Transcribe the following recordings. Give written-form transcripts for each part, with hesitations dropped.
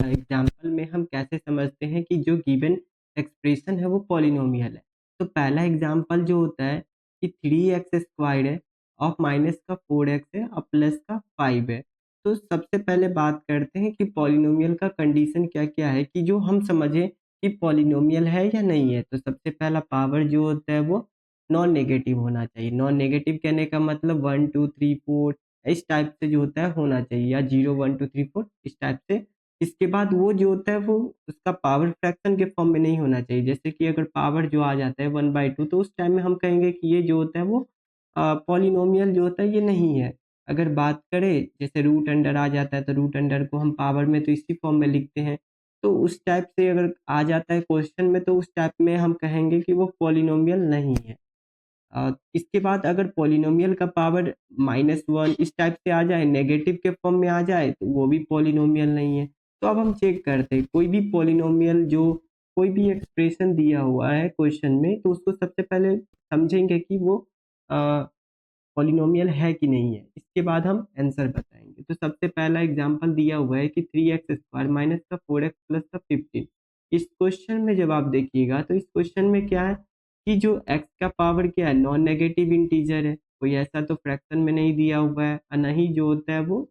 Example में हम कैसे समझते हैं कि जो गिवन एक्सप्रेशन है वो पॉलिनोमियल है। तो पहला एग्जाम्पल जो होता है कि 3x² है और माइनस का 4x है और प्लस का 5 है। तो सबसे पहले बात करते हैं कि पॉलिनोमियल का कंडीशन क्या क्या है कि जो हम समझें कि पॉलिनोमियल है या नहीं है। तो सबसे पहला पावर जो होता है वो नॉन नेगेटिव होना चाहिए। नॉन नेगेटिव कहने का मतलब 1 2 3 4 इस टाइप से जो होता है होना चाहिए, या 0 1 2 3 4 इस टाइप से। इसके बाद वो जो होता है वो उसका पावर फ्रैक्शन के फॉर्म में नहीं होना चाहिए। जैसे कि अगर पावर जो आ जाता है 1/2 तो उस टाइम में हम कहेंगे कि ये जो होता है वो पॉलिनोमियल जो होता है ये नहीं है। अगर बात करें जैसे रूट अंडर आ जाता है तो रूट अंडर को हम पावर में तो इसी फॉर्म में लिखते हैं। तो उस टाइप से अगर आ जाता है क्वेश्चन में तो उस टाइप में हम कहेंगे कि वो पॉलिनोमियल नहीं है। इसके बाद अगर पॉलिनोमियल का पावर -1 इस टाइप से आ जाए, नेगेटिव के फॉर्म में आ जाए तो वो भी पॉलिनोमियल नहीं है। तो अब हम चेक करते हैं कोई भी पॉलिनोमियल जो कोई भी एक्सप्रेशन दिया हुआ है क्वेश्चन में तो उसको सबसे पहले समझेंगे कि वो पॉलिनोमियल है कि नहीं है। इसके बाद हम आंसर बताएंगे। तो सबसे पहला एग्जांपल दिया हुआ है कि 3x² माइनस का 4x प्लस का 15। इस क्वेश्चन में जब आप देखिएगा तो इस क्वेश्चन में क्या है कि जो x का पावर क्या है, नॉन नेगेटिव इंटीजर है। कोई ऐसा तो फ्रैक्शन में नहीं दिया हुआ है और नहीं जो होता है वो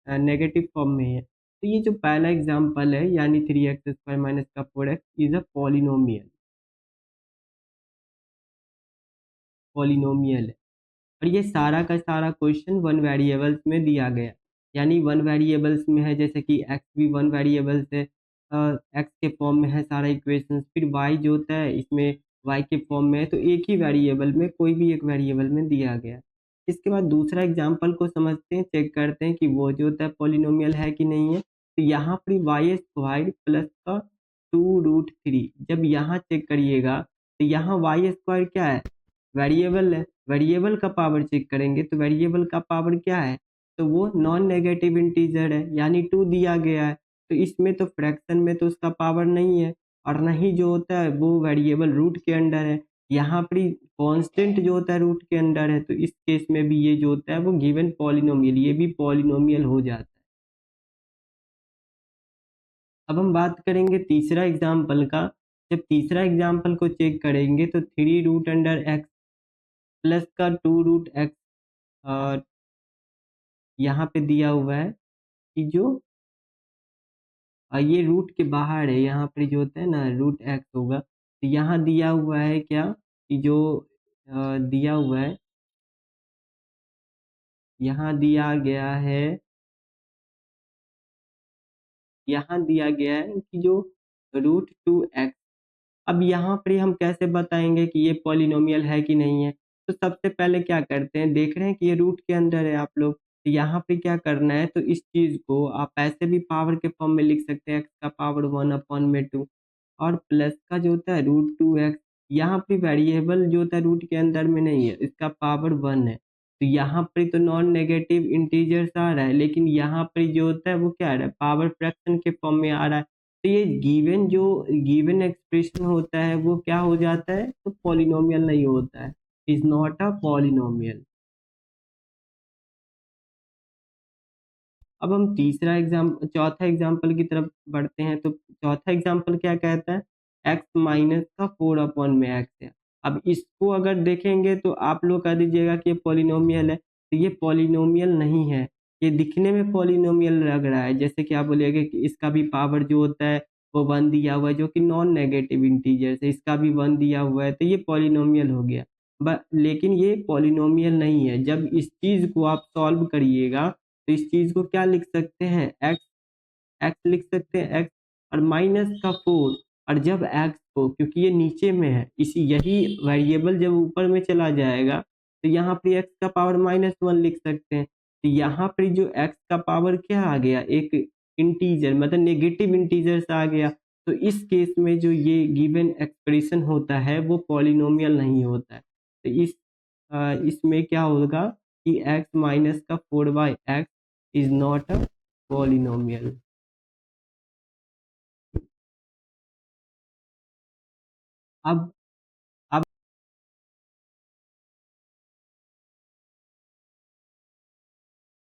नेगेटिव फॉर्म में है। तो ये जो पहला एग्जांपल है यानी 3x² माइनस का 4x इज अ पॉलिनोमियल है। और ये सारा का सारा क्वेश्चन वन वेरिएबल्स में दिया गया, यानी वन वेरिएबल्स में है। जैसे कि एक्स भी वन वेरिएबल्स है, एक्स के फॉर्म में है सारा इक्वेशन। फिर वाई जो होता है इसमें वाई के फॉर्म में है, तो एक ही वेरिएबल में कोई भी एक वेरिएबल में दिया गया। इसके बाद दूसरा एग्जाम्पल को समझते हैं, चेक करते हैं कि वो जो होता है पॉलिनोमियल है कि नहीं है। तो यहाँ पर y² प्लस का 2√3, जब यहाँ चेक करिएगा तो यहाँ y² क्या है, वेरिएबल है। वेरिएबल का पावर चेक करेंगे तो वेरिएबल का पावर क्या है, तो वो नॉन नेगेटिव इंटीजर है यानी 2 दिया गया है। तो इसमें तो फ्रैक्शन में तो उसका पावर नहीं है, और नहीं जो होता है वो वेरिएबल रूट के अंडर है। यहाँ पर कांस्टेंट जो होता है रूट के अंडर है, तो इस केस में भी ये जो होता है वो गिवन पॉलिनोमियल, ये भी पॉलिनोमियल हो जाता है। अब हम बात करेंगे तीसरा एग्जाम्पल का। जब तीसरा एग्जाम्पल को चेक करेंगे तो 3√x प्लस का 2√x और यहाँ पे दिया हुआ है कि जो ये रूट के बाहर है, यहाँ पर जो होता है ना √x होगा। तो यहाँ दिया हुआ है क्या कि जो दिया हुआ है, यहाँ दिया गया है, यहाँ दिया गया है कि जो √2x। अब यहाँ पर हम कैसे बताएंगे कि ये पॉलिनोमियल है कि नहीं है। तो सबसे पहले क्या करते हैं, देख रहे हैं कि ये रूट के अंदर है आप लोग, तो यहाँ पे क्या करना है, तो इस चीज को आप ऐसे भी पावर के फॉर्म में लिख सकते हैं, x का पावर 1/2 और प्लस का जो होता है √2x। यहाँ पे वेरिएबल जो होता है रूट के अंदर में नहीं है, इसका पावर 1 है। तो यहाँ पर तो नॉन नेगेटिव इंटीजर्स आ रहा है, लेकिन यहाँ पर जो होता है वो क्या आ रहा है, पावर फ्रैक्शन के फॉर्म में आ रहा है। तो ये गिवन एक्सप्रेशन होता है वो क्या हो जाता है, तो पॉलिनोमियल नहीं होता है, इज नॉट अ पॉलिनोमियल। अब हम चौथा एग्जाम्पल की तरफ बढ़ते हैं। तो चौथा एग्जाम्पल क्या कहता है, x माइनस का 4 में x है। अब इसको अगर देखेंगे तो आप लोग कह दीजिएगा कि ये पॉलिनोमियल है, तो ये पॉलिनोमियल नहीं है। ये दिखने में पॉलिनोमियल लग रहा है, जैसे कि आप बोलिएगा कि इसका भी पावर जो होता है वो 1 दिया हुआ है, जो कि नॉन नेगेटिव इंटीजर है, इसका भी 1 दिया हुआ है, तो ये पॉलिनोमियल हो गया। लेकिन ये पॉलिनोमियल नहीं है। जब इस चीज को आप सॉल्व करिएगा तो इस चीज को क्या लिख सकते हैं, एक्स, एक्स लिख सकते हैं एक्स और माइनस का 4। और जब एक्स को, क्योंकि ये नीचे में है, इसी यही वेरिएबल जब ऊपर में चला जाएगा तो यहाँ पर एक्स का पावर -1 लिख सकते हैं। तो यहाँ पर जो एक्स का पावर क्या आ गया, एक इंटीजर मतलब नेगेटिव इंटीजर्स आ गया। तो इस केस में जो ये गिवन एक्सप्रेशन होता है वो पॉलिनोमियल नहीं होता है। तो इसमें क्या होगा कि x माइनस का 4/x is not a polynomial. अब